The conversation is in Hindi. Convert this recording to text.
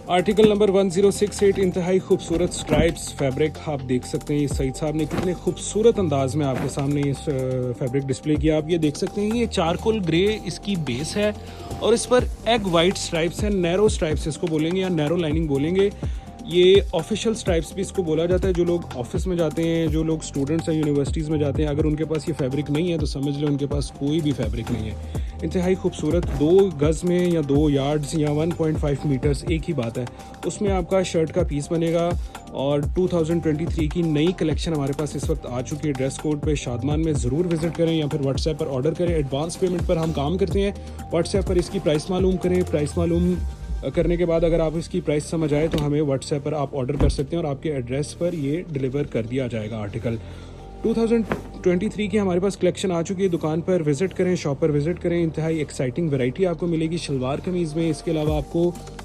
आर्टिकल नंबर 1068 इंतहाई खूबसूरत स्ट्राइप्स फैब्रिक आप देख सकते हैं। ये सईद साहब ने कितने खूबसूरत अंदाज में आपके सामने इस फैब्रिक डिस्प्ले किया। आप ये देख सकते हैं ये चारकोल ग्रे इसकी बेस है और इस पर एग वाइट स्ट्राइप्स हैं, नैरो स्ट्राइप्स इसको बोलेंगे या नैरो लाइनिंग बोलेंगे। ये ऑफिशियल स्ट्राइप्स भी इसको बोला जाता है। जो लोग ऑफिस में जाते हैं, जो लोग स्टूडेंट्स हैं, यूनिवर्सिटीज़ में जाते हैं, अगर उनके पास ये फैब्रिक नहीं है तो समझ लो उनके पास कोई भी फैब्रिक नहीं है। इंतहाई खूबसूरत 2 गज़ में या 2 यार्ड्स या 1.5 मीटर्स एक ही बात है, उसमें आपका शर्ट का पीस बनेगा। और 2023 की नई कलेक्शन हमारे पास इस वक्त आ चुकी है। ड्रेस कोड पे शादमान में ज़रूर विज़िट करें या फिर व्हाट्सएप पर ऑर्डर करें। एडवांस पेमेंट पर हम काम करते हैं। व्हाट्सएप पर इसकी प्राइस मालूम करें। प्राइस मालूम करने के बाद अगर आप इसकी प्राइस समझ आए तो हमें व्हाट्सएप पर आप ऑर्डर कर सकते हैं और आपके एड्रेस पर ये डिलीवर कर दिया जाएगा। आर्टिकल 2023 की हमारे पास कलेक्शन आ चुकी है। दुकान पर विज़िट करें, शॉप पर विज़िट करें। इंतहाई एक्साइटिंग वैरायटी आपको मिलेगी शलवार कमीज़ में। इसके अलावा आपको